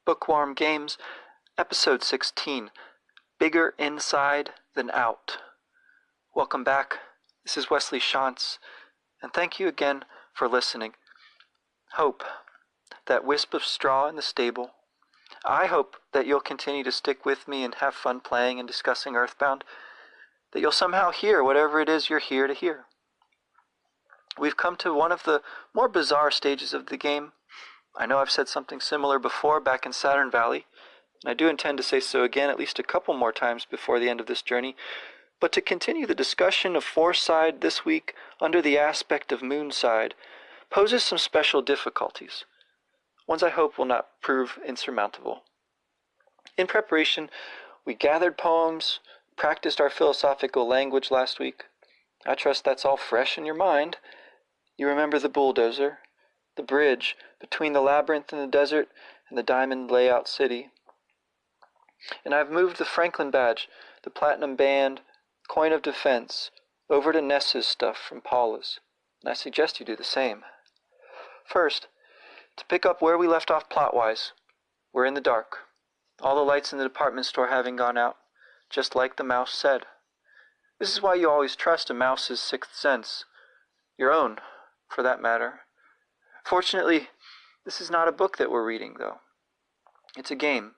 Bookwarm Games, Episode 16, Bigger Inside Than Out. Welcome back. This is Wesley Shantz, and thank you again for listening. Hope, that wisp of straw in the stable. I hope that you'll continue to stick with me and have fun playing and discussing Earthbound, that you'll somehow hear whatever it is you're here to hear. We've come to one of the more bizarre stages of the game. I know I've said something similar before back in Saturn Valley, and I do intend to say so again at least a couple more times before the end of this journey, but to continue the discussion of Foreside this week under the aspect of Moonside poses some special difficulties, ones I hope will not prove insurmountable. In preparation, we gathered poems, practiced our philosophical language last week. I trust that's all fresh in your mind. You remember the bulldozer, the bridge between the labyrinth in the desert and the diamond layout city. And I've moved the Franklin badge, the platinum band, coin of defense, over to Ness's stuff from Paula's, and I suggest you do the same. First, to pick up where we left off plot-wise, we're in the dark, all the lights in the department store having gone out, just like the mouse said. This is why you always trust a mouse's sixth sense, your own, for that matter. Fortunately, this is not a book that we're reading, though. It's a game,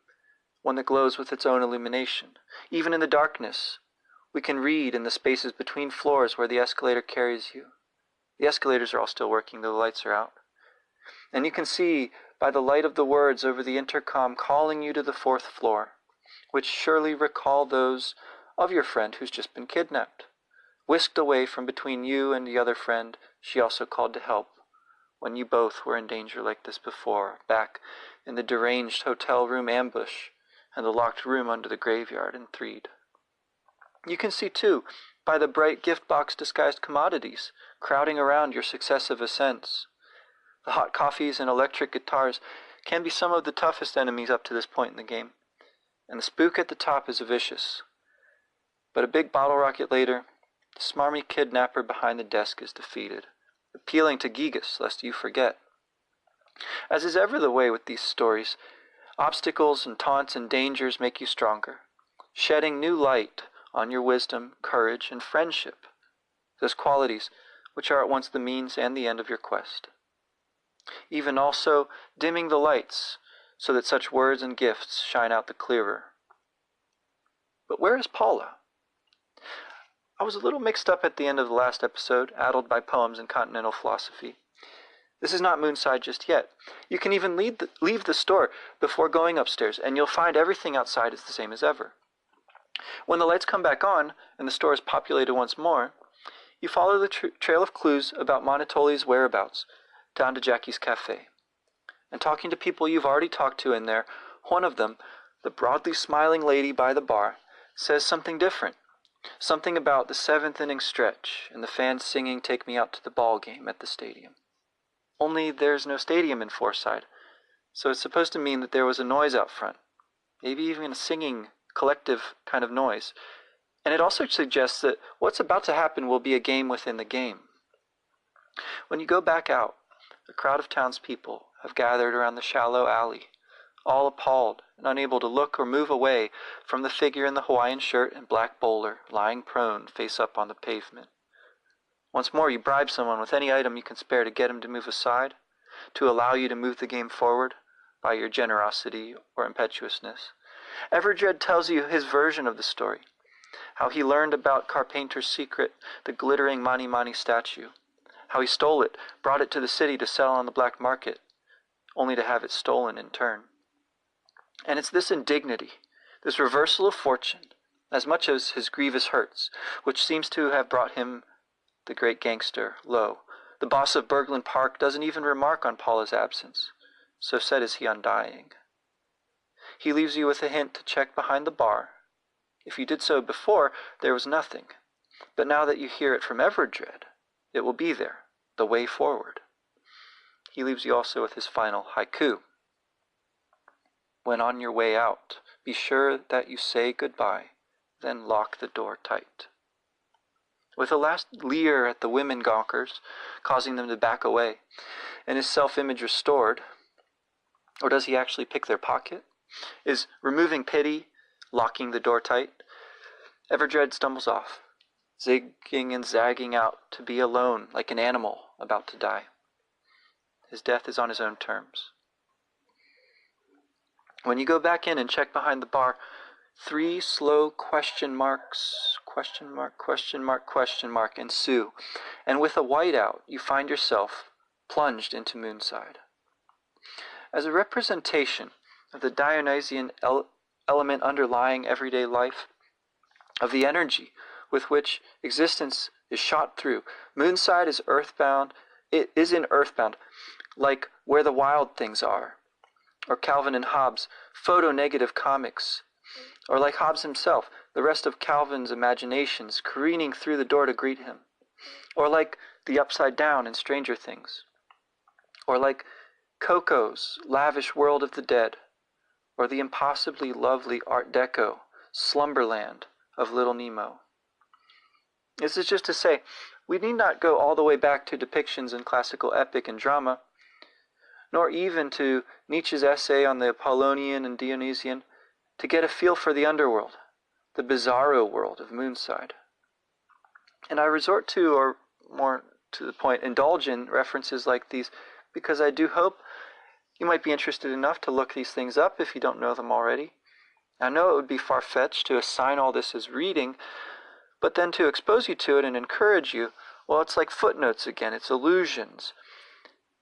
one that glows with its own illumination. Even in the darkness, we can read in the spaces between floors where the escalator carries you. The escalators are all still working, though the lights are out. And you can see by the light of the words over the intercom calling you to the 4th floor, which surely recall those of your friend who's just been kidnapped, whisked away from between you and the other friend she also called to help, when you both were in danger like this before, back in the deranged hotel room ambush and the locked room under the graveyard in Threed. You can see, too, by the bright gift box disguised commodities crowding around your successive ascents. The hot coffees and electric guitars can be some of the toughest enemies up to this point in the game, and the spook at the top is vicious. But a big bottle rocket later, the smarmy kidnapper behind the desk is defeated, appealing to Gigas lest you forget. As is ever the way with these stories, obstacles and taunts and dangers make you stronger, shedding new light on your wisdom, courage, and friendship, those qualities which are at once the means and the end of your quest. Even also dimming the lights so that such words and gifts shine out the clearer. But where is Paula? I was a little mixed up at the end of the last episode, addled by poems and continental philosophy. This is not Moonside just yet. You can even leave the store before going upstairs, and you'll find everything outside is the same as ever. When the lights come back on, and the store is populated once more, you follow the trail of clues about Monotoli's whereabouts, down to Jackie's Cafe. And talking to people you've already talked to in there, one of them, the broadly smiling lady by the bar, says something different. Something about the 7th inning stretch and the fans singing "Take Me Out to the Ball Game" at the stadium. Only there's no stadium in Foreside, so it's supposed to mean that there was a noise out front, maybe even a singing, collective kind of noise. And it also suggests that what's about to happen will be a game within the game. When you go back out, a crowd of townspeople have gathered around the shallow alley, all appalled and unable to look or move away from the figure in the Hawaiian shirt and black bowler lying prone face up on the pavement. Once more you bribe someone with any item you can spare to get him to move aside, to allow you to move the game forward by your generosity or impetuousness. Everdred tells you his version of the story, how he learned about Carpenter's secret, the glittering Mani Mani statue, how he stole it, brought it to the city to sell on the black market, only to have it stolen in turn. And it's this indignity, this reversal of fortune, as much as his grievous hurts, which seems to have brought him, the great gangster, low. The boss of Berglund Park doesn't even remark on Paula's absence, so set is he undying. He leaves you with a hint to check behind the bar. If you did so before, there was nothing. But now that you hear it from Everdred, it will be there, the way forward. He leaves you also with his final haiku. When on your way out, be sure that you say goodbye, then lock the door tight. With a last leer at the women gawkers, causing them to back away, and his self-image restored, Or does he actually pick their pocket? Is removing pity locking the door tight? Everdred stumbles off, zigging and zagging out to be alone like an animal about to die. His death is on his own terms. When you go back in and check behind the bar, 3 slow question marks, question mark, question mark, question mark ensue, and with a whiteout you find yourself plunged into Moonside. As a representation of the Dionysian element underlying everyday life, of the energy with which existence is shot through, Moonside is earthbound. It is in earthbound, like Where the Wild Things Are, or Calvin and Hobbes' photo-negative comics, or like Hobbes himself, the rest of Calvin's imaginations careening through the door to greet him, or like the Upside Down in Stranger Things, or like Coco's lavish World of the Dead, or the impossibly lovely Art Deco slumberland of Little Nemo. This is just to say, we need not go all the way back to depictions in classical epic and drama, nor even to Nietzsche's essay on the Apollonian and Dionysian, to get a feel for the underworld, the bizarro world of Moonside. And I resort to, or more to the point, indulge in references like these because I do hope you might be interested enough to look these things up if you don't know them already. I know it would be far-fetched to assign all this as reading, but then to expose you to it and encourage you, well, it's like footnotes again, it's allusions.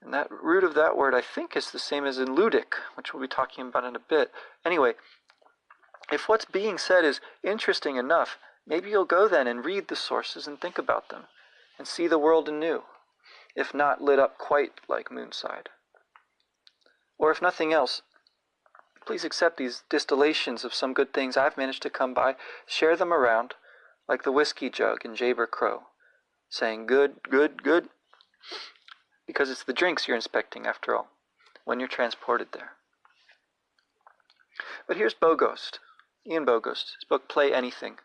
And that root of that word, I think, is the same as in ludic, which we'll be talking about in a bit. Anyway, if what's being said is interesting enough, maybe you'll go then and read the sources and think about them, and see the world anew, if not lit up quite like Moonside. Or if nothing else, please accept these distillations of some good things I've managed to come by, share them around, like the whiskey jug in Jayber Crow, saying good, good, good, because it's the drinks you're inspecting after all, when you're transported there. But here's Bogost, Ian Bogost, his book Play Anything,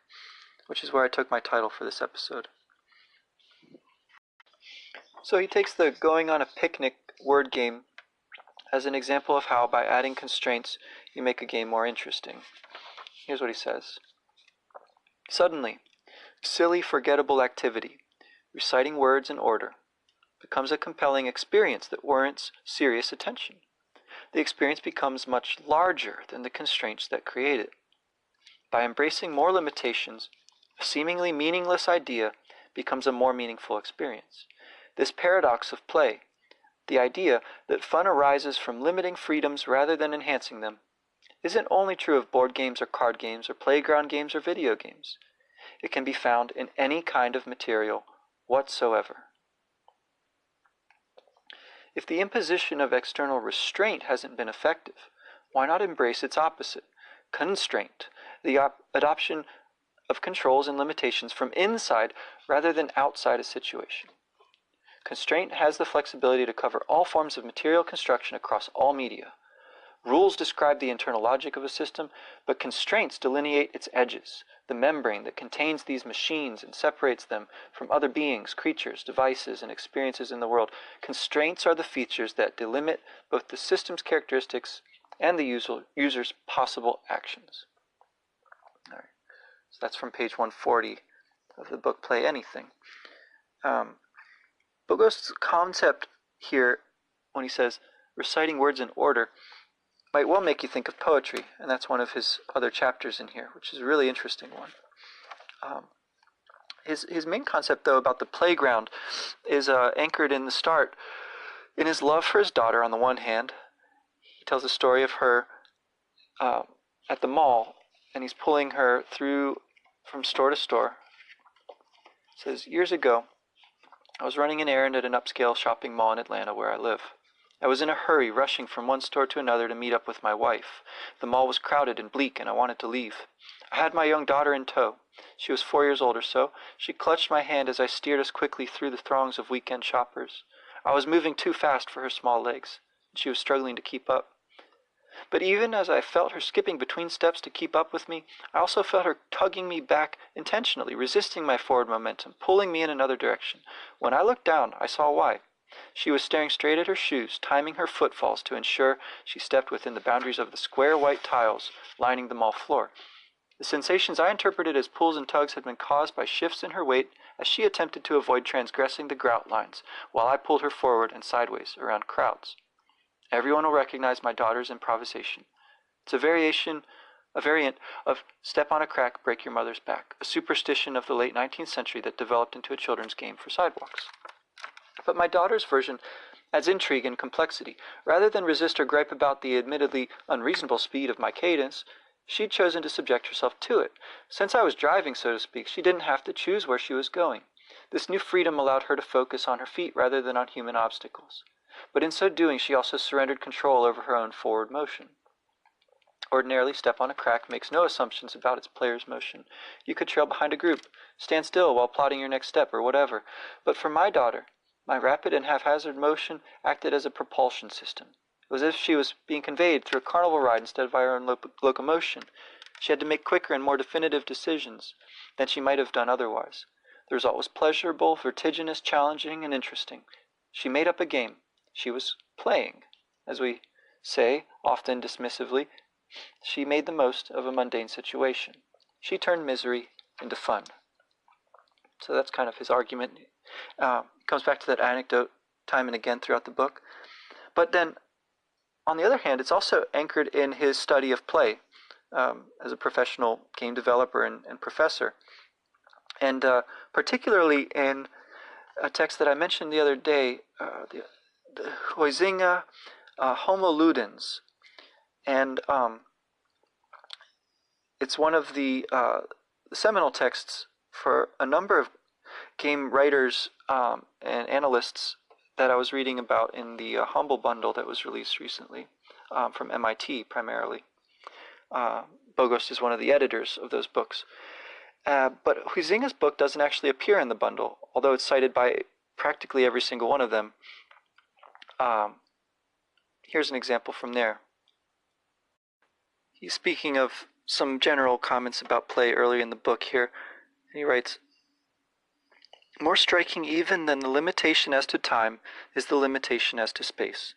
which is where I took my title for this episode. So he takes the going on a picnic word game as an example of how, by adding constraints, you make a game more interesting. Here's what he says. Suddenly, silly, forgettable activity, reciting words in order, becomes a compelling experience that warrants serious attention. The experience becomes much larger than the constraints that create it. By embracing more limitations, a seemingly meaningless idea becomes a more meaningful experience. This paradox of play, the idea that fun arises from limiting freedoms rather than enhancing them, isn't only true of board games or card games or playground games or video games. It can be found in any kind of material whatsoever. If the imposition of external restraint hasn't been effective, why not embrace its opposite, constraint, the adoption of controls and limitations from inside rather than outside a situation? Constraint has the flexibility to cover all forms of material construction across all media. Rules describe the internal logic of a system, but constraints delineate its edges, the membrane that contains these machines and separates them from other beings, creatures, devices, and experiences in the world. Constraints are the features that delimit both the system's characteristics and the user's possible actions. All right. So that's from page 140 of the book Play Anything. Bogost's concept here, when he says reciting words in order, might well make you think of poetry, and that's one of his other chapters in here, which is a really interesting one. His main concept, though, about the playground is anchored in the start, in his love for his daughter on the one hand. He tells a story of her at the mall, and he's pulling her through from store to store. It says, years ago, I was running an errand at an upscale shopping mall in Atlanta where I live. I was in a hurry, rushing from one store to another to meet up with my wife. The mall was crowded and bleak, and I wanted to leave. I had my young daughter in tow. She was 4 years old or so. She clutched my hand as I steered us quickly through the throngs of weekend shoppers. I was moving too fast for her small legs, and she was struggling to keep up. But even as I felt her skipping between steps to keep up with me, I also felt her tugging me back intentionally, resisting my forward momentum, pulling me in another direction. When I looked down, I saw why. She was staring straight at her shoes, timing her footfalls to ensure she stepped within the boundaries of the square white tiles lining the mall floor. The sensations I interpreted as pulls and tugs had been caused by shifts in her weight as she attempted to avoid transgressing the grout lines, while I pulled her forward and sideways around crowds. Everyone will recognize my daughter's improvisation. It's a variant of step on a crack, break your mother's back, a superstition of the late 19th century that developed into a children's game for sidewalks. But my daughter's version adds intrigue and complexity. Rather than resist or gripe about the admittedly unreasonable speed of my cadence, she'd chosen to subject herself to it. Since I was driving, so to speak, she didn't have to choose where she was going. This new freedom allowed her to focus on her feet rather than on human obstacles. But in so doing, she also surrendered control over her own forward motion. Ordinarily, step on a crack makes no assumptions about its player's motion. You could trail behind a group, stand still while plotting your next step, or whatever. But for my daughter, my rapid and haphazard motion acted as a propulsion system. It was as if she was being conveyed through a carnival ride instead of by her own locomotion. She had to make quicker and more definitive decisions than she might have done otherwise. The result was pleasurable, vertiginous, challenging, and interesting. She made up a game. She was playing, as we say, often dismissively. She made the most of a mundane situation. She turned misery into fun. So that's kind of his argument. Comes back to that anecdote time and again throughout the book. But then, on the other hand, it's also anchored in his study of play as a professional game developer and professor. And particularly in a text that I mentioned the other day, the Huizinga, Homo Ludens. And it's one of the seminal texts for a number of game writers and analysts that I was reading about in the Humble Bundle that was released recently from MIT primarily. Bogost is one of the editors of those books. But Huizinga's book doesn't actually appear in the bundle, although it's cited by practically every single one of them. Here's an example from there. He's speaking of some general comments about play early in the book here. He writes, "More striking even than the limitation as to time is the limitation as to space.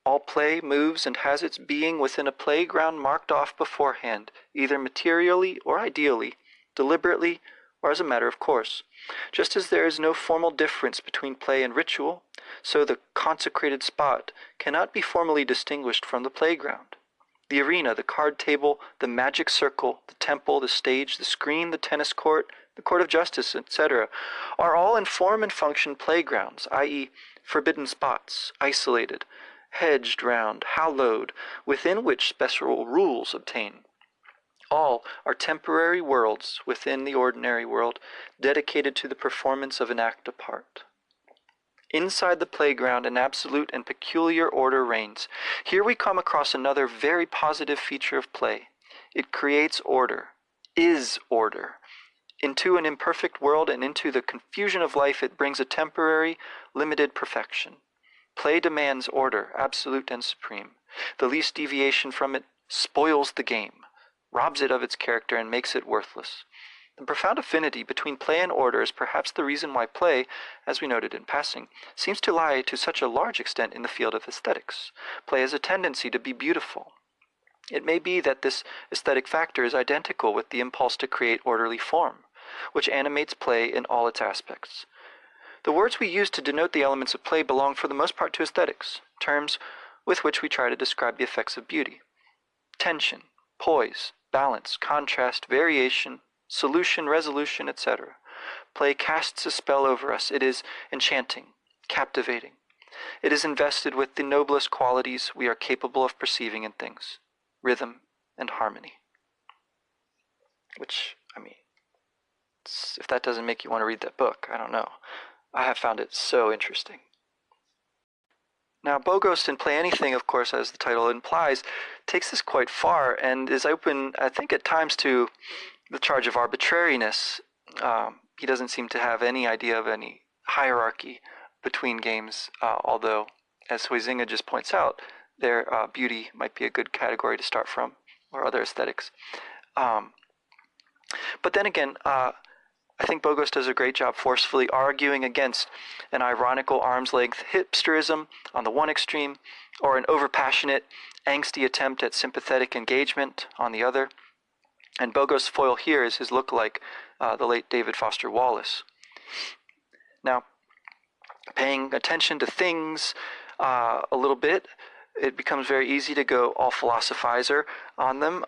All play moves and has its being within a playground marked off beforehand, either materially or ideally, deliberately or as a matter of course. Just as there is no formal difference between play and ritual, so the consecrated spot cannot be formally distinguished from the playground. The arena, the card table, the magic circle, the temple, the stage, the screen, the tennis court, the court of justice, etc., are all in form and function playgrounds, i.e., forbidden spots, isolated, hedged round, hallowed, within which special rules obtain. All are temporary worlds within the ordinary world, dedicated to the performance of an act apart. Inside the playground, an absolute and peculiar order reigns. Here we come across another very positive feature of play. It creates order, is order. Into an imperfect world and into the confusion of life, it brings a temporary, limited perfection. Play demands order, absolute and supreme. The least deviation from it spoils the game, robs it of its character, and makes it worthless. The profound affinity between play and order is perhaps the reason why play, as we noted in passing, seems to lie to such a large extent in the field of aesthetics. Play has a tendency to be beautiful. It may be that this aesthetic factor is identical with the impulse to create orderly form, which animates play in all its aspects. The words we use to denote the elements of play belong for the most part to aesthetics, terms with which we try to describe the effects of beauty. Tension, poise, balance, contrast, variation, solution, resolution, etc. Play casts a spell over us. It is enchanting, captivating. It is invested with the noblest qualities we are capable of perceiving in things, rhythm and harmony. Which, if that doesn't make you want to read that book, I don't know. I have found it so interesting. Now, Bogost in Play Anything, of course, as the title implies, takes this quite far and is open, I think, at times to the charge of arbitrariness. He doesn't seem to have any idea of any hierarchy between games, although, as Huizinga just points out, their beauty might be a good category to start from, or other aesthetics. But then again, I think Bogost does a great job forcefully arguing against an ironical arm's-length hipsterism on the one extreme, or an overpassionate, angsty attempt at sympathetic engagement on the other. And Bogost's foil here is his lookalike, the late David Foster Wallace. Now, paying attention to things a little bit, it becomes very easy to go all philosophizer on them.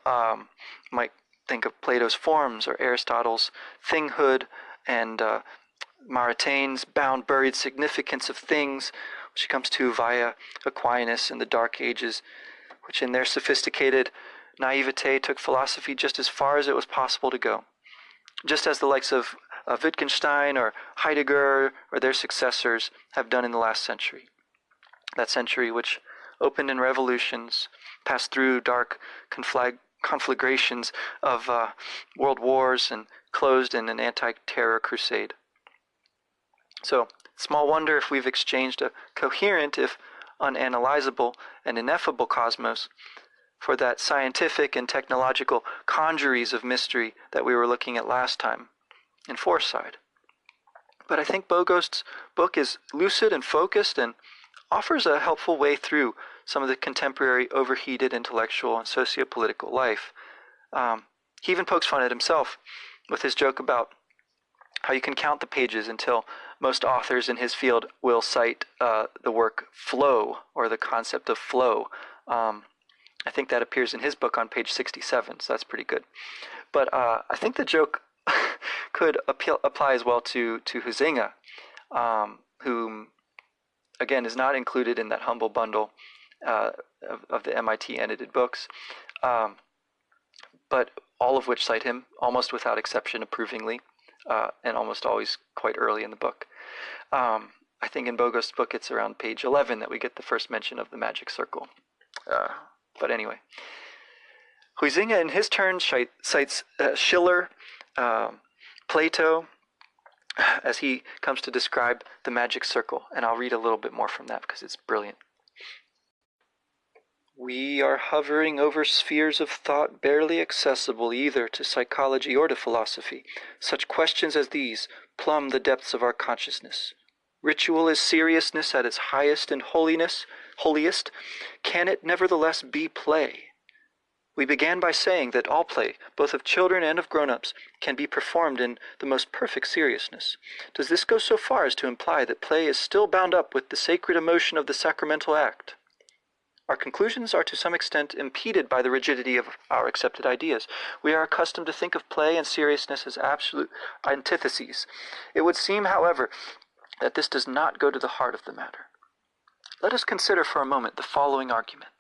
Might think of Plato's forms or Aristotle's thinghood and Maritain's bound-buried significance of things, which he comes to via Aquinas in the Dark Ages, which in their sophisticated naivete took philosophy just as far as it was possible to go. Just as the likes of Wittgenstein or Heidegger or their successors have done in the last century. That century which opened in revolutions, passed through dark conflagrations of world wars, and closed in an anti-terror crusade. So, small wonder if we've exchanged a coherent, if unanalyzable and ineffable cosmos for that scientific and technological congeries of mystery that we were looking at last time in Foresight. But I think Bogost's book is lucid and focused and offers a helpful way through some of the contemporary overheated intellectual and socio-political life. He even pokes fun at himself with his joke about how you can count the pages until most authors in his field will cite the work flow, or the concept of flow. I think that appears in his book on page 67, so that's pretty good. But I think the joke could apply as well to Huizinga, whom, again, is not included in that humble bundle of the MIT edited books, but all of which cite him, almost without exception, approvingly, and almost always quite early in the book. I think in Bogost's book it's around page 11 that we get the first mention of the magic circle. But anyway, Huizinga in his turn cites Schiller, Plato, as he comes to describe the magic circle, and I'll read a little bit more from that because it's brilliant. We are hovering over spheres of thought barely accessible either to psychology or to philosophy. Such questions as these plumb the depths of our consciousness. Ritual is seriousness at its highest and holiest. Can it nevertheless be play? We began by saying that all play, both of children and of grown-ups, can be performed in the most perfect seriousness. Does this go so far as to imply that play is still bound up with the sacred emotion of the sacramental act? Our conclusions are to some extent impeded by the rigidity of our accepted ideas. We are accustomed to think of play and seriousness as absolute antitheses. It would seem, however, that this does not go to the heart of the matter. Let us consider for a moment the following argument.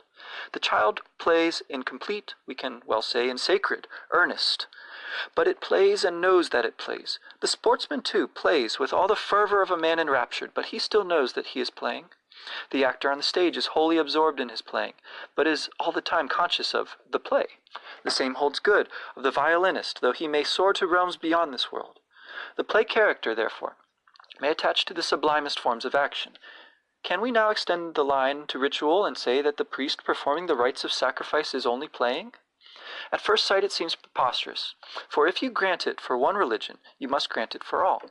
The child plays in complete, we can well say in sacred, earnest. But it plays and knows that it plays. The sportsman, too, plays with all the fervor of a man enraptured, but he still knows that he is playing. The actor on the stage is wholly absorbed in his playing, but is all the time conscious of the play. The same holds good of the violinist, though he may soar to realms beyond this world. The play character, therefore, may attach to the sublimest forms of action. Can we now extend the line to ritual and say that the priest performing the rites of sacrifice is only playing? At first sight it seems preposterous, for if you grant it for one religion, you must grant it for all.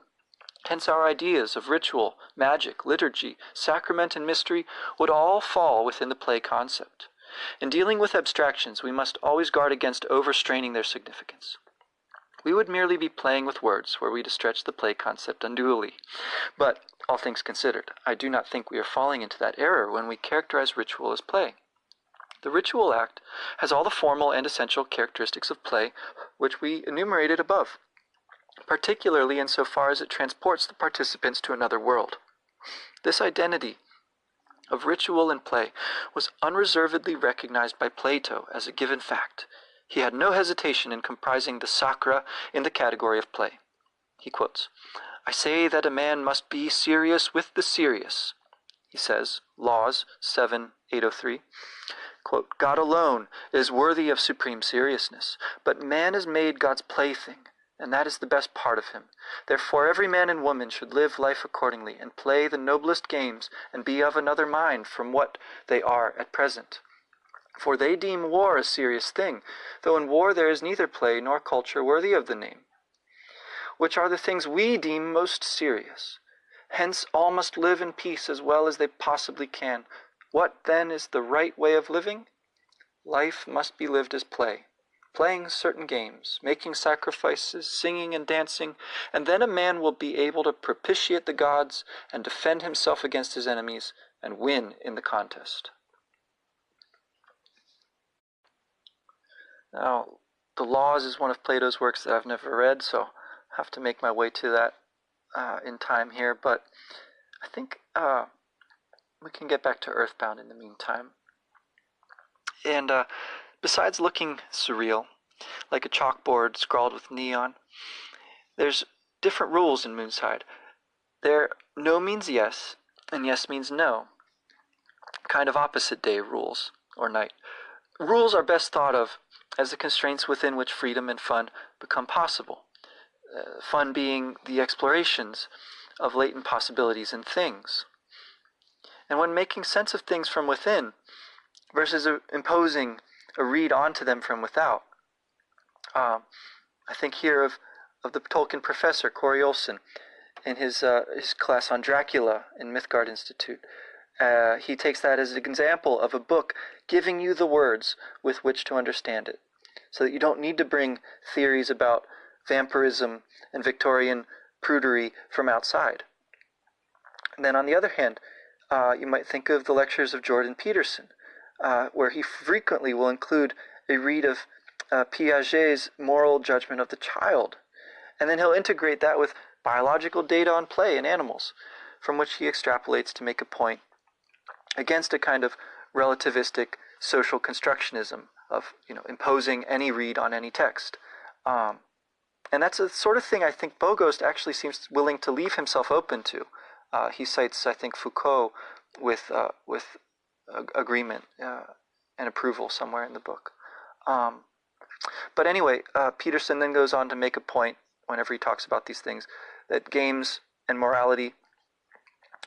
Hence our ideas of ritual, magic, liturgy, sacrament, and mystery would all fall within the play concept. In dealing with abstractions, we must always guard against overstraining their significance. We would merely be playing with words were we to stretch the play concept unduly. But, all things considered, I do not think we are falling into that error when we characterize ritual as play. The ritual act has all the formal and essential characteristics of play which we enumerated above, particularly insofar as it transports the participants to another world. This identity of ritual and play was unreservedly recognized by Plato as a given fact. He had no hesitation in comprising the sacra in the category of play. He quotes, "I say that a man must be serious with the serious." He says, Laws 7:803, quote, "God alone is worthy of supreme seriousness, but man is made God's plaything, and that is the best part of him. Therefore every man and woman should live life accordingly, and play the noblest games, and be of another mind from what they are at present. For they deem war a serious thing, though in war there is neither play nor culture worthy of the name. which are the things we deem most serious. Hence all must live in peace as well as they possibly can. What, then, is the right way of living? Life must be lived as play, playing certain games, making sacrifices, singing and dancing, and then a man will be able to propitiate the gods and defend himself against his enemies and win in the contest. Now, The Laws is one of Plato's works that I've never read, so I have to make my way to that in time here, but I think we can get back to Earthbound in the meantime. And besides looking surreal, like a chalkboard scrawled with neon, there's different rules in Moonside. There, no means yes, and yes means no. Kind of opposite day rules, or night. Rules are best thought of as the constraints within which freedom and fun become possible. Fun being the explorations of latent possibilities in things. And when making sense of things from within versus imposing a read onto them from without, I think here of the Tolkien professor, Corey Olsen, in his class on Dracula in Mythgard Institute. He takes that as an example of a book giving you the words with which to understand it, so that you don't need to bring theories about vampirism and Victorian prudery from outside. And then on the other hand, you might think of the lectures of Jordan Peterson, where he frequently will include a read of Piaget's moral judgment of the child, and then he'll integrate that with biological data on play in animals, from which he extrapolates to make a point against a kind of relativistic social constructionism of imposing any read on any text. And that's the sort of thing I think Bogost actually seems willing to leave himself open to. He cites, I think, Foucault with agreement and approval somewhere in the book. But anyway, Peterson then goes on to make a point whenever he talks about these things, that games and morality,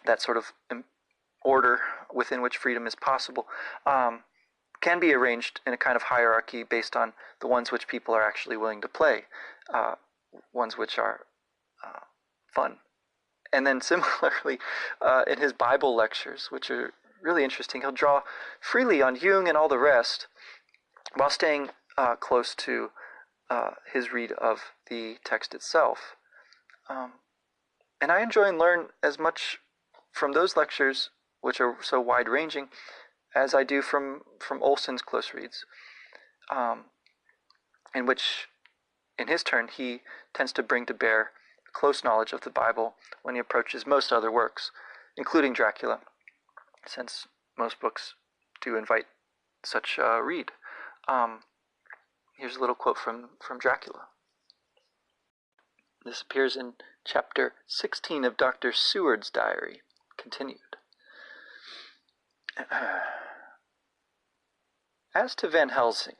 that sort of order within which freedom is possible, can be arranged in a kind of hierarchy based on the ones which people are actually willing to play, ones which are fun. And then similarly, in his Bible lectures, which are really interesting, he'll draw freely on Jung and all the rest, while staying close to his read of the text itself. And I enjoy and learn as much from those lectures, which are so wide-ranging, as I do from Olsen's close reads, in which, in his turn, he tends to bring to bear close knowledge of the Bible when he approaches most other works, including Dracula, since most books do invite such a read. Here's a little quote from Dracula. This appears in chapter 16 of Dr. Seward's diary, continued. As to Van Helsing,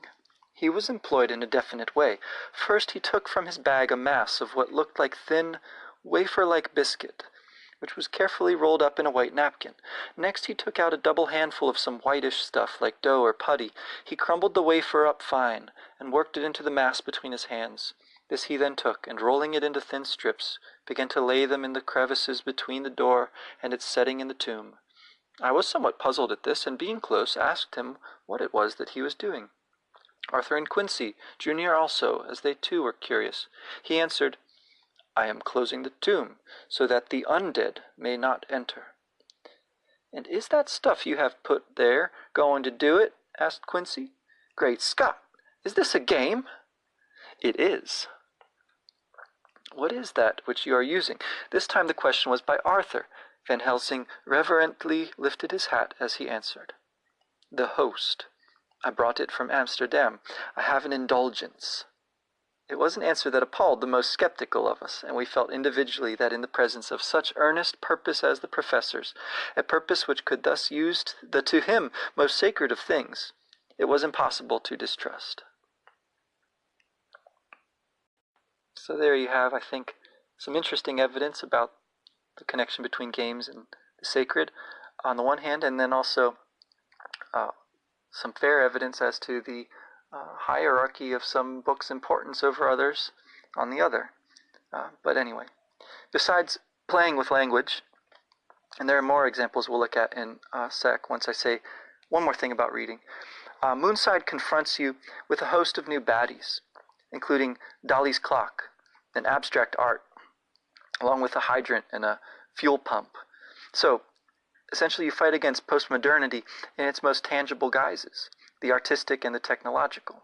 he was employed in a definite way. First he took from his bag a mass of what looked like thin, wafer-like biscuit, which was carefully rolled up in a white napkin. Next he took out a double handful of some whitish stuff like dough or putty. He crumbled the wafer up fine, and worked it into the mass between his hands. This he then took, and rolling it into thin strips, began to lay them in the crevices between the door and its setting in the tomb. I was somewhat puzzled at this, and being close, asked him what it was that he was doing. Arthur and Quincy, Junior also, as they too were curious. He answered, I am closing the tomb, so that the undead may not enter. And is that stuff you have put there going to do it? Asked Quincy. Great Scott! Is this a game? It is. What is that which you are using? This time the question was by Arthur. Van Helsing reverently lifted his hat as he answered. The host. I brought it from Amsterdam. I have an indulgence. It was an answer that appalled the most skeptical of us, and we felt individually that in the presence of such earnest purpose as the professor's, a purpose which could thus use the to him most sacred of things, it was impossible to distrust. So there you have, I think, some interesting evidence about the connection between games and the sacred on the one hand, and then also some fair evidence as to the hierarchy of some books' importance over others on the other. But anyway, besides playing with language, and there are more examples we'll look at in a sec once I say one more thing about reading, Moonside confronts you with a host of new baddies, including Dali's clock, and abstract art, along with a hydrant and a fuel pump. So, essentially you fight against postmodernity in its most tangible guises, the artistic and the technological.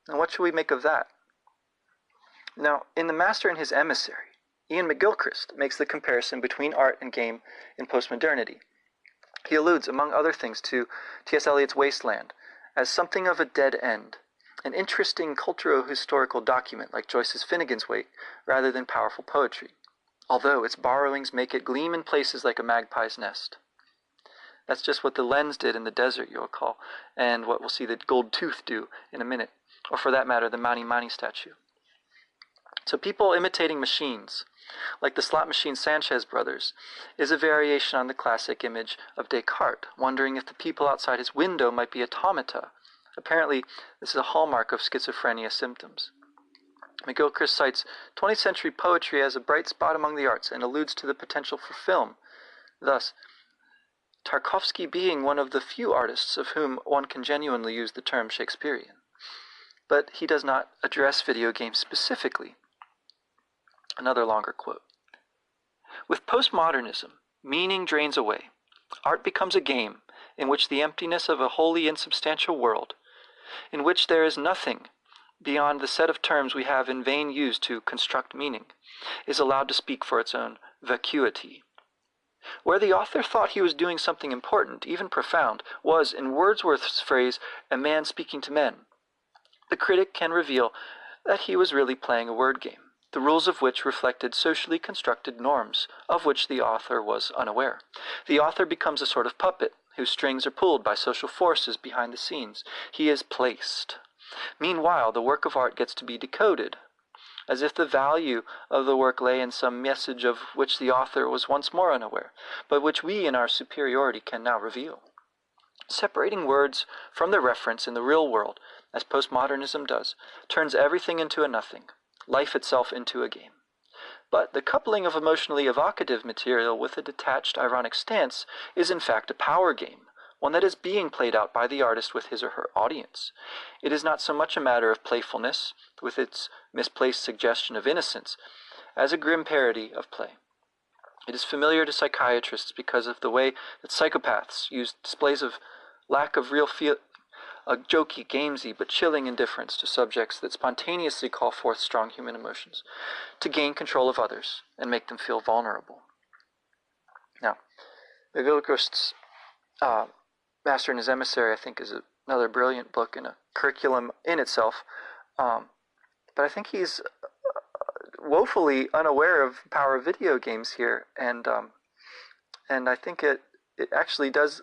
And what should we make of that? Now, in The Master and His Emissary, Ian McGilchrist makes the comparison between art and game in postmodernity. He alludes, among other things, to T.S. Eliot's Wasteland as something of a dead end, an interesting cultural-historical document like Joyce's Finnegan's Wake, rather than powerful poetry, although its borrowings make it gleam in places like a magpie's nest. That's just what the lens did in the desert, you'll recall, and what we'll see the gold tooth do in a minute, or for that matter, the Mani Mani statue. So people imitating machines, like the slot machine Sanchez brothers, is a variation on the classic image of Descartes, wondering if the people outside his window might be automata. Apparently, this is a hallmark of schizophrenia symptoms. McGilchrist cites 20th century poetry as a bright spot among the arts and alludes to the potential for film. Thus, Tarkovsky being one of the few artists of whom one can genuinely use the term Shakespearean. But he does not address video games specifically. Another longer quote. With postmodernism, meaning drains away. Art becomes a game in which the emptiness of a wholly insubstantial world, in which there is nothing beyond the set of terms we have in vain used to construct meaning, is allowed to speak for its own vacuity. Where the author thought he was doing something important, even profound, was, in Wordsworth's phrase, a man speaking to men. The critic can reveal that he was really playing a word game, the rules of which reflected socially constructed norms, of which the author was unaware. The author becomes a sort of puppet, whose strings are pulled by social forces behind the scenes. He is placed. Meanwhile, the work of art gets to be decoded, as if the value of the work lay in some message of which the author was once more unaware, but which we in our superiority can now reveal. Separating words from the reference in the real world, as postmodernism does, turns everything into a nothing, life itself into a game. But the coupling of emotionally evocative material with a detached, ironic stance is in fact a power game, one that is being played out by the artist with his or her audience. It is not so much a matter of playfulness, with its misplaced suggestion of innocence, as a grim parody of play. It is familiar to psychiatrists because of the way that psychopaths use displays of lack of real a jokey, gamesy, but chilling indifference to subjects that spontaneously call forth strong human emotions, to gain control of others and make them feel vulnerable. Now, McGilchrist's Master and His Emissary, I think, is another brilliant book and a curriculum in itself, but I think he's woefully unaware of the power of video games here, and I think it actually does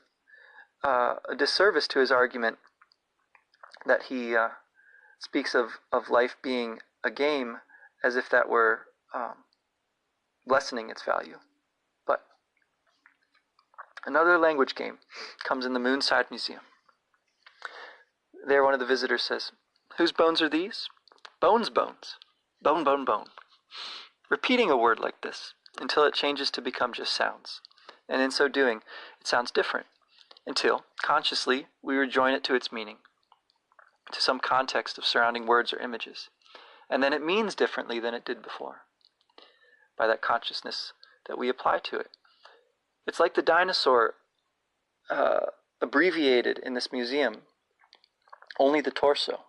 a disservice to his argument that he speaks of life being a game as if that were lessening its value. But another language game comes in the Moonside Museum. There one of the visitors says, "Whose bones are these?" "Bones, bones. Bone, bone, bone." Repeating a word like this until it changes to become just sounds. And in so doing, it sounds different, until, consciously, we rejoin it to its meaning, to some context of surrounding words or images, and then it means differently than it did before, by that consciousness that we apply to it. It's like the dinosaur abbreviated in this museum, only the torso.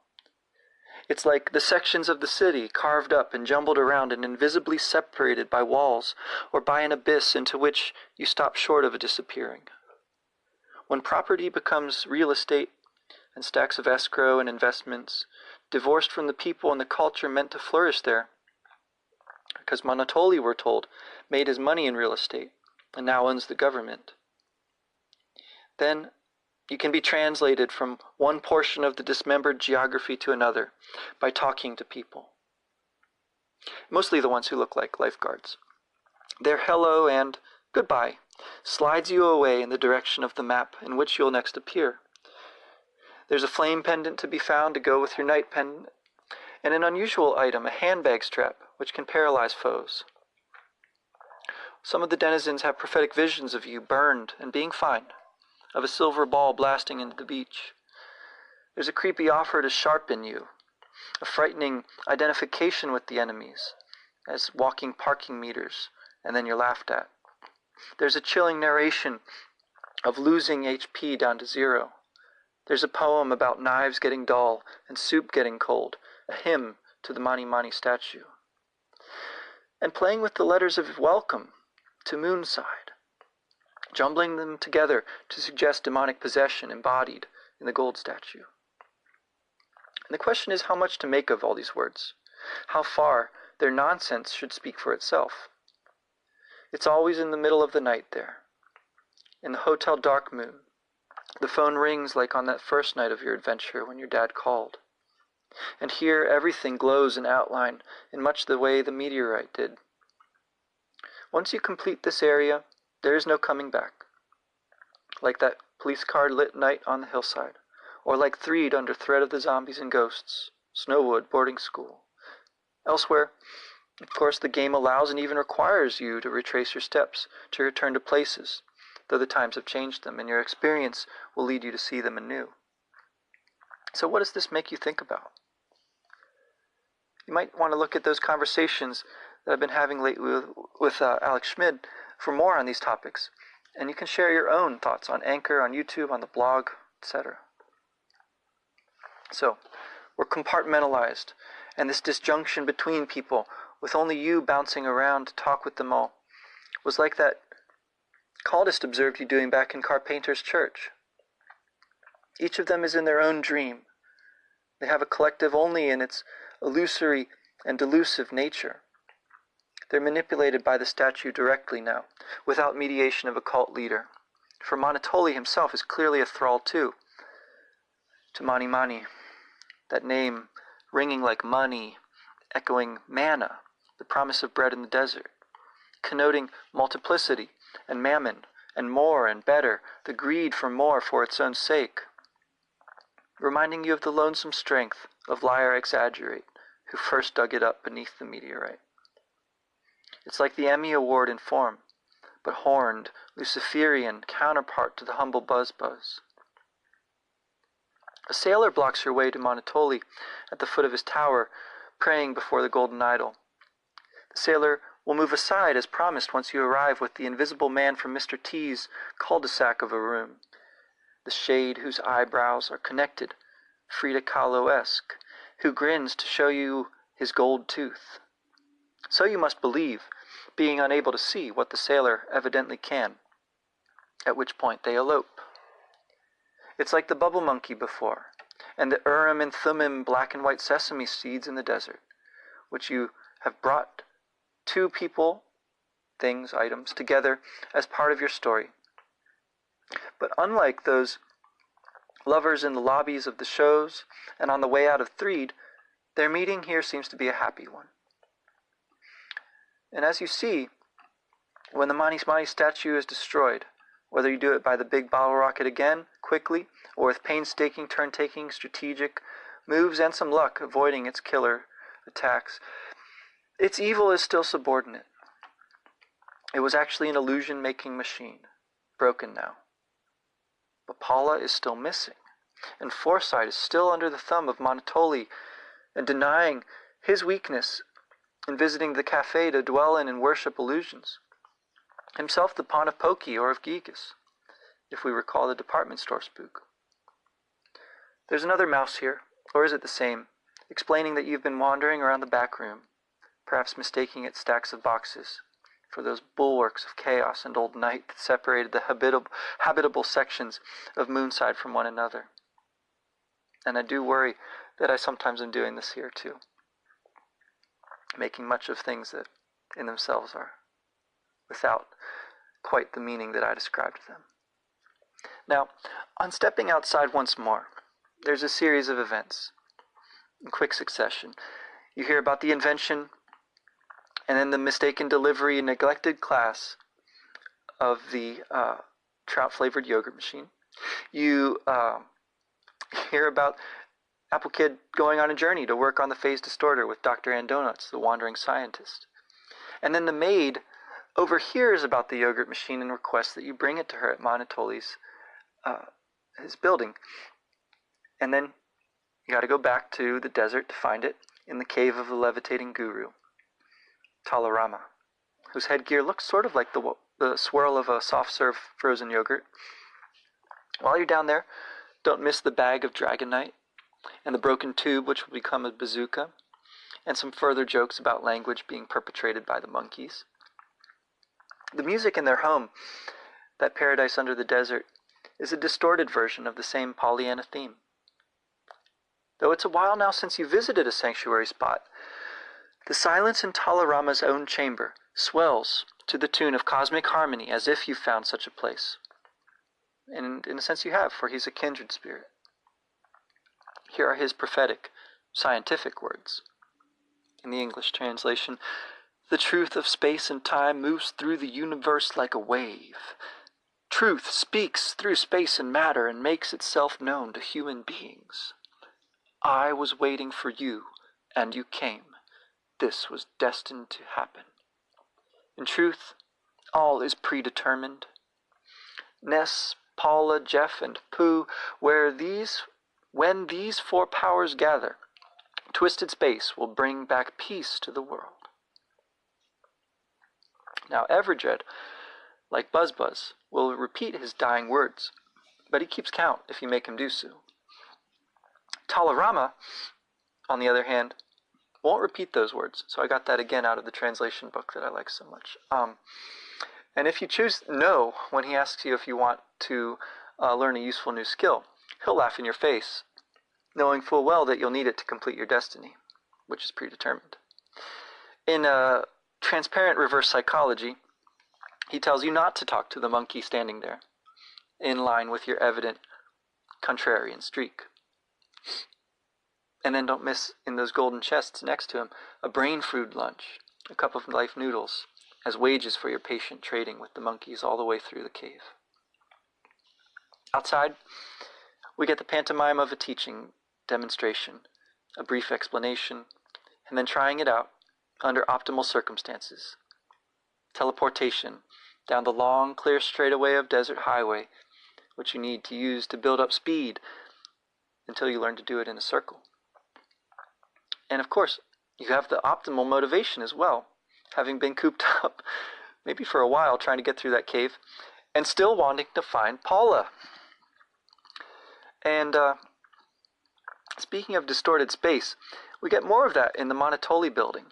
It's like the sections of the city carved up and jumbled around and invisibly separated by walls or by an abyss into which you stop short of disappearing. When property becomes real estate and stacks of escrow and investments, divorced from the people and the culture meant to flourish there, because Monotoli, we're told, made his money in real estate and now owns the government, then you can be translated from one portion of the dismembered geography to another by talking to people. Mostly the ones who look like lifeguards. Their hello and goodbye slides you away in the direction of the map in which you'll next appear. There's a flame pendant to be found to go with your night pendant, and an unusual item, a handbag strap, which can paralyze foes. Some of the denizens have prophetic visions of you burned and being fine, of a silver ball blasting into the beach. There's a creepy offer to sharpen you, a frightening identification with the enemies, as walking parking meters, and then you're laughed at. There's a chilling narration of losing HP down to 0. There's a poem about knives getting dull and soup getting cold, a hymn to the Mani Mani statue. And playing with the letters of welcome to Moonside, jumbling them together to suggest demonic possession embodied in the gold statue. And the question is how much to make of all these words, how far their nonsense should speak for itself. It's always in the middle of the night there, in the hotel dark moon. The phone rings like on that first night of your adventure when your dad called. And here everything glows in outline in much the way the meteorite did. Once you complete this area, there is no coming back. Like that police car lit night on the hillside, or like Threed under threat of the zombies and ghosts, Snowwood boarding school. Elsewhere, of course, the game allows and even requires you to retrace your steps, to return to places, though the times have changed them, and your experience will lead you to see them anew. So what does this make you think about? You might want to look at those conversations that I've been having lately with Alex Schmid for more on these topics, and you can share your own thoughts on Anchor, on YouTube, on the blog, etc. So, we're compartmentalized, and this disjunction between people, with only you bouncing around to talk with them all, was like that Caldist observed you doing back in Carpenter's church. Each of them is in their own dream. They have a collective only in its illusory and delusive nature. They're manipulated by the statue directly now, without mediation of a cult leader. For Monotoli himself is clearly a thrall too, to Mani Mani, that name ringing like money, echoing manna, the promise of bread in the desert, connoting multiplicity and mammon, and more and better, the greed for more for its own sake, reminding you of the lonesome strength of Liar Exaggerate, who first dug it up beneath the meteorite. It's like the Emmy Award in form, but horned, Luciferian counterpart to the humble Buzz Buzz. A sailor blocks your way to Monotoli at the foot of his tower, praying before the golden idol. The sailor will move aside as promised once you arrive with the invisible man from Mr. T's cul-de-sac of a room, the shade whose eyebrows are connected, Frida Kahlo-esque, who grins to show you his gold tooth. So you must believe, being unable to see what the sailor evidently can, at which point they elope. It's like the bubble monkey before, and the Urim and Thummim black and white sesame seeds in the desert, which you have brought two people, things, items, together as part of your story. But unlike those lovers in the lobbies of the shows and on the way out of Threed, their meeting here seems to be a happy one. And as you see, when the Mani Mani statue is destroyed, whether you do it by the big bottle rocket again, quickly, or with painstaking, turn-taking, strategic moves and some luck avoiding its killer attacks, its evil is still subordinate. It was actually an illusion-making machine, broken now. But Paula is still missing, and Foresight is still under the thumb of Monotoli and denying his weakness in visiting the cafe to dwell in and worship illusions. Himself the pawn of Pokey or of Gigas, if we recall the department store spook. There's another mouse here, or is it the same, explaining that you've been wandering around the back room, perhaps mistaking its stacks of boxes for those bulwarks of chaos and old night that separated the habitable sections of Moonside from one another. And I do worry that I sometimes am doing this here too, making much of things that in themselves are without quite the meaning that I described them. Now, on stepping outside once more, there's a series of events in quick succession. You hear about the invention and then the mistaken delivery and neglected class of the trout-flavored yogurt machine. You hear about Apple Kid going on a journey to work on the phase distorter with Dr. Andonuts, the wandering scientist. And then the maid overhears about the yogurt machine and requests that you bring it to her at Monotoli's his building. And then you got to go back to the desert to find it in the cave of the levitating guru, Talarama, whose headgear looks sort of like the swirl of a soft-serve frozen yogurt. While you're down there, don't miss the bag of dragonite and the broken tube which will become a bazooka, and some further jokes about language being perpetrated by the monkeys. The music in their home, that paradise under the desert, is a distorted version of the same Pollyanna theme. Though it's a while now since you visited a sanctuary spot, the silence in Talarama's own chamber swells to the tune of cosmic harmony as if you found such a place. And in a sense you have, for he's a kindred spirit. Here are his prophetic, scientific words. In the English translation, "The truth of space and time moves through the universe like a wave. Truth speaks through space and matter and makes itself known to human beings. I was waiting for you, and you came. This was destined to happen. In truth, all is predetermined. Ness, Paula, Jeff, and Pooh, when these four powers gather, twisted space will bring back peace to the world." Now Everdred, like Buzz, will repeat his dying words, but he keeps count if you make him do so. Talarama, on the other hand, won't repeat those words, so I got that again out of the translation book that I like so much. And if you choose no when he asks you if you want to learn a useful new skill, he'll laugh in your face, knowing full well that you'll need it to complete your destiny, which is predetermined. In transparent reverse psychology, he tells you not to talk to the monkey standing there, in line with your evident contrarian streak. And then don't miss, in those golden chests next to him, a brain food lunch, a cup of life noodles, as wages for your patient trading with the monkeys all the way through the cave. Outside, we get the pantomime of a teaching demonstration, a brief explanation, and then trying it out under optimal circumstances. Teleportation down the long, clear straightaway of desert highway, which you need to use to build up speed until you learn to do it in a circle. And of course, you have the optimal motivation as well, having been cooped up, maybe for a while, trying to get through that cave, and still wanting to find Paula. And speaking of distorted space, we get more of that in the Monotoli building,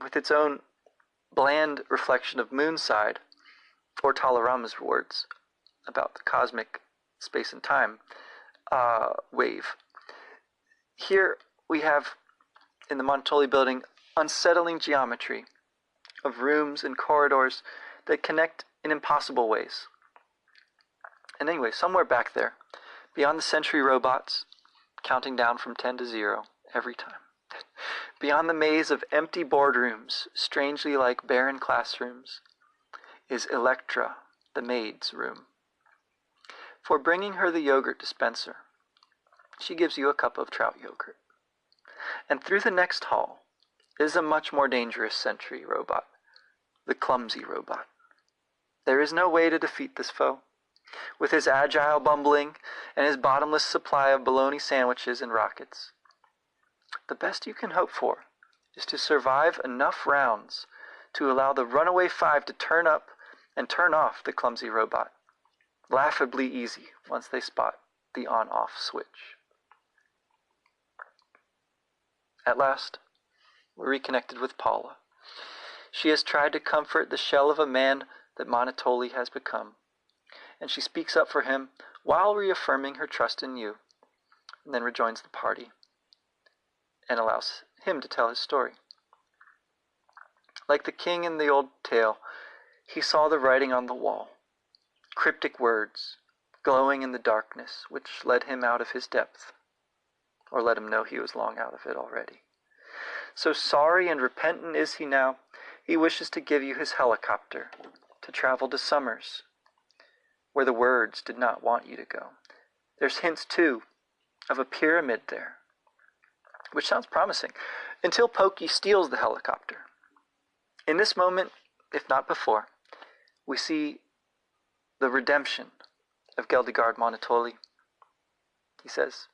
with its own bland reflection of Moonside, or Talarama's words about the cosmic space and time wave. Here we have, in the Monotoli building, unsettling geometry of rooms and corridors that connect in impossible ways. And anyway, somewhere back there, beyond the sentry robots, counting down from 10 to 0 every time, beyond the maze of empty boardrooms, strangely like barren classrooms, is Electra, the maid's room. For bringing her the yogurt dispenser, she gives you a cup of trout yogurt. And through the next hall is a much more dangerous sentry robot, the Clumsy Robot. There is no way to defeat this foe, with his agile bumbling and his bottomless supply of bologna sandwiches and rockets. The best you can hope for is to survive enough rounds to allow the Runaway Five to turn up and turn off the Clumsy Robot, laughably easy once they spot the on-off switch. At last, we're reconnected with Paula. She has tried to comfort the shell of a man that Monotoli has become, and she speaks up for him while reaffirming her trust in you, and then rejoins the party and allows him to tell his story. Like the king in the old tale, he saw the writing on the wall, cryptic words glowing in the darkness, which led him out of his depth, or let him know he was long out of it already. So sorry and repentant is he now, he wishes to give you his helicopter to travel to Summers, where the words did not want you to go. There's hints, too, of a pyramid there, which sounds promising, until Pokey steals the helicopter. In this moment, if not before, we see the redemption of Geldegard Monotoli. He says,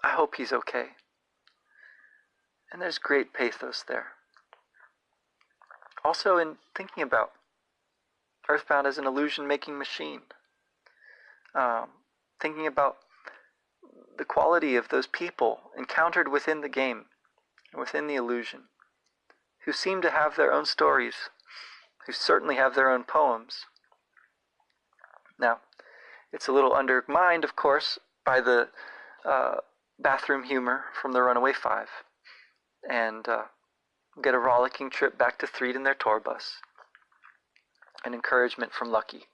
I hope he's okay. And there's great pathos there. Also in thinking about Earthbound as an illusion-making machine. Thinking about the quality of those people encountered within the game, within the illusion, who seem to have their own stories, who certainly have their own poems. Now, it's a little undermined, of course, by the bathroom humor from the Runaway Five, and get a rollicking trip back to Threed in their tour bus. An encouragement from Lucky.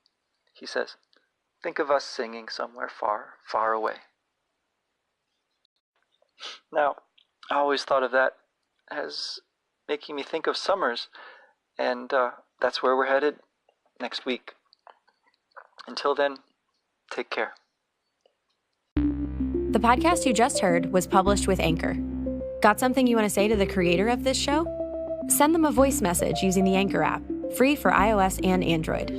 He says, think of us singing somewhere far, far away. Now, I always thought of that as making me think of summers, and that's where we're headed next week. Until then, take care. The podcast you just heard was published with Anchor. Got something you want to say to the creator of this show? Send them a voice message using the Anchor app, free for iOS and Android.